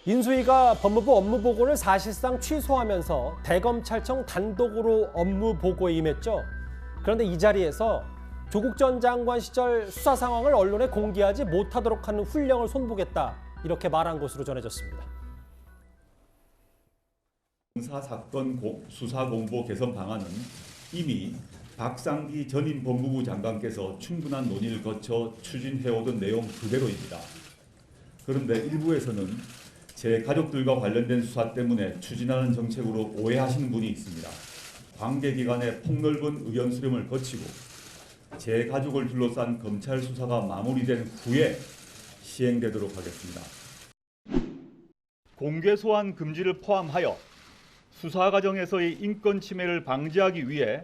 인수위가 법무부 업무보고를 사실상 취소하면서 대검찰청 단독으로 업무보고에 임했죠. 그런데 이 자리에서 조국 전 장관 시절 수사 상황을 언론에 공개하지 못하도록 하는 훈령을 손보겠다, 이렇게 말한 것으로 전해졌습니다. 형사사건 수사공보 개선 방안은 이미 박상기 전임 법무부 장관께서 충분한 논의를 거쳐 추진해오던 내용 그대로입니다. 그런데 일부에서는 제 가족들과 관련된 수사 때문에 추진하는 정책으로 오해하시는 분이 있습니다. 관계기관의 폭넓은 의견 수렴을 거치고 제 가족을 둘러싼 검찰 수사가 마무리된 후에 시행되도록 하겠습니다. 공개 소환 금지를 포함하여 수사 과정에서의 인권 침해를 방지하기 위해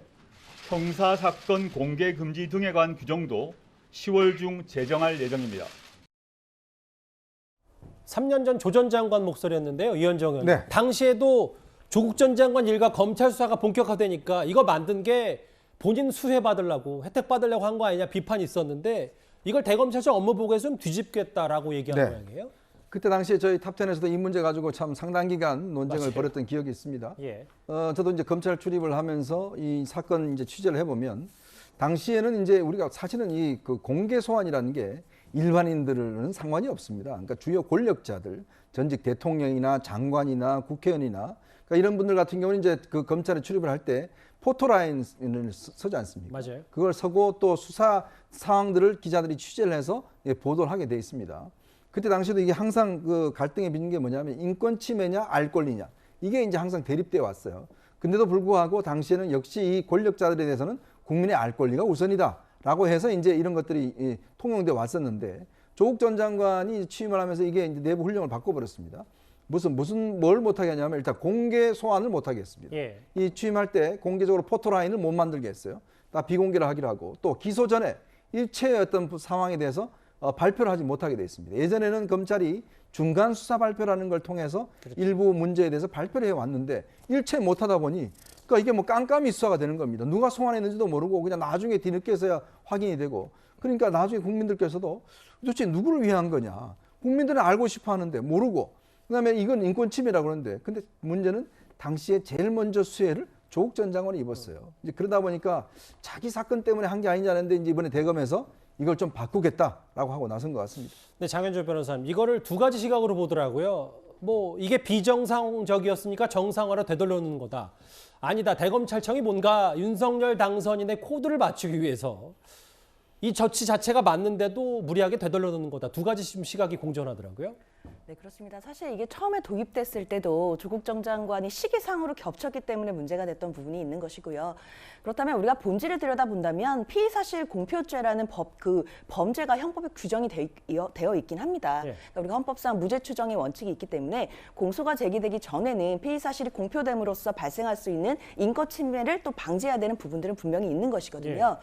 형사사건 공개 금지 등에 관한 규정도 10월 중 제정할 예정입니다. 3년 전 조 전 장관 목소리였는데요. 이현정 의원. 네. 당시에도 조국 전 장관 일가 검찰 수사가 본격화되니까 이거 만든 게 본인 수혜 받으려고, 혜택 받으려고 한 거 아니냐 비판이 있었는데, 이걸 대검찰청 업무보고에서 좀 뒤집겠다라고 얘기한 네. 모양이에요. 그때 당시에 저희 탑10에서도 이 문제 가지고 참 상당 기간 논쟁을 맞아요. 벌였던 기억이 있습니다. 예. 저도 이제 검찰 출입을 하면서 이 사건 이제 취재를 해보면, 당시에는 이제 우리가 사실은 이 그 공개 소환이라는 게 일반인들은 상관이 없습니다. 그러니까 주요 권력자들, 전직 대통령이나 장관이나 국회의원이나, 그러니까 이런 분들 같은 경우는 이제 그 검찰에 출입을 할 때 포토라인을 서지 않습니까? 맞아요. 그걸 서고 또 수사 상황들을 기자들이 취재를 해서 보도를 하게 돼 있습니다. 그때 당시에도 이게 항상 그 갈등의 빚는 게 뭐냐면 인권 침해냐 알 권리냐, 이게 이제 항상 대립되어 왔어요. 근데도 불구하고 당시에는 역시 이 권력자들에 대해서는 국민의 알 권리가 우선이다라고 해서 이제 이런 것들이 통용돼 왔었는데, 조국 전 장관이 취임을 하면서 이게 이제 내부 훈령을 바꿔버렸습니다. 뭘 못하게 하냐면 일단 공개 소환을 못하게 했습니다. 예. 이 취임할 때 공개적으로 포토라인을 못 만들게 했어요. 다 비공개를 하기로 하고, 또 기소 전에 일체의 어떤 상황에 대해서 발표를 하지 못하게 돼 있습니다. 예전에는 검찰이 중간 수사 발표라는 걸 통해서 그렇죠. 일부 문제에 대해서 발표를 해왔는데 일체 못하다 보니, 그러니까 이게 뭐 깜깜이 수사가 되는 겁니다. 누가 소환했는지도 모르고 그냥 나중에 뒤늦게서야 확인이 되고, 그러니까 나중에 국민들께서도 도대체 누구를 위한 거냐, 국민들은 알고 싶어 하는데 모르고, 그다음에 이건 인권 침해라고 그러는데, 근데 문제는 당시에 제일 먼저 수혜를 조국 전 장관이 입었어요. 이제 그러다 보니까 자기 사건 때문에 한 게 아니냐는데, 이제 이번에 대검에서 이걸 좀 바꾸겠다라고 하고 나선 것 같습니다. 네, 장현주 변호사님, 이거를 두 가지 시각으로 보더라고요. 뭐 이게 비정상적이었으니까 정상화로 되돌려놓는 거다. 아니다, 대검찰청이 뭔가 윤석열 당선인의 코드를 맞추기 위해서 이 조치 자체가 맞는데도 무리하게 되돌려놓는 거다. 두 가지 시각이 공존하더라고요. 네, 그렇습니다. 사실 이게 처음에 도입됐을 때도 조국 전 장관이 시기상으로 겹쳤기 때문에 문제가 됐던 부분이 있는 것이고요. 그렇다면 우리가 본질을 들여다본다면 피의사실 공표죄라는 범죄가 형법에 규정이 되어 있긴 합니다. 예. 그러니까 우리가 헌법상 무죄 추정의 원칙이 있기 때문에 공소가 제기되기 전에는 피의사실이 공표됨으로써 발생할 수 있는 인권 침해를 또 방지해야 되는 부분들은 분명히 있는 것이거든요.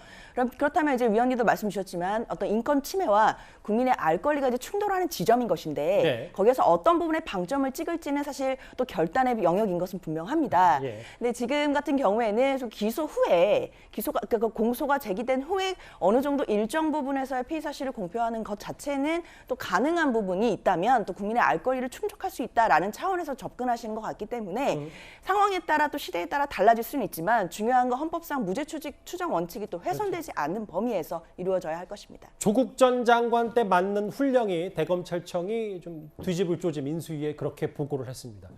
그렇다면 이제 위원님도 말씀 주셨지만 어떤 인권 침해와 국민의 알 권리가 이제 충돌하는 지점인 것인데, 네. 거기에서 어떤 부분에 방점을 찍을지는 사실 또 결단의 영역인 것은 분명합니다. 예. 근데 지금 같은 경우에는 좀 기소 후에 그러니까 공소가 제기된 후에 어느 정도 일정 부분에서의 피의 사실을 공표하는 것 자체는 또 가능한 부분이 있다면 또 국민의 알 권리를 충족할 수 있다라는 차원에서 접근하시는 것 같기 때문에 상황에 따라 또 시대에 따라 달라질 수는 있지만, 중요한 건 헌법상 무죄 추정 원칙이 또 훼손되지 않는 범위에서 이루어져야 할 것입니다. 조국 전 장관 때 맞는 훈령이 대검찰청이 좀 뒤집을 조짐 인수위에 그렇게 보고를 했습니다.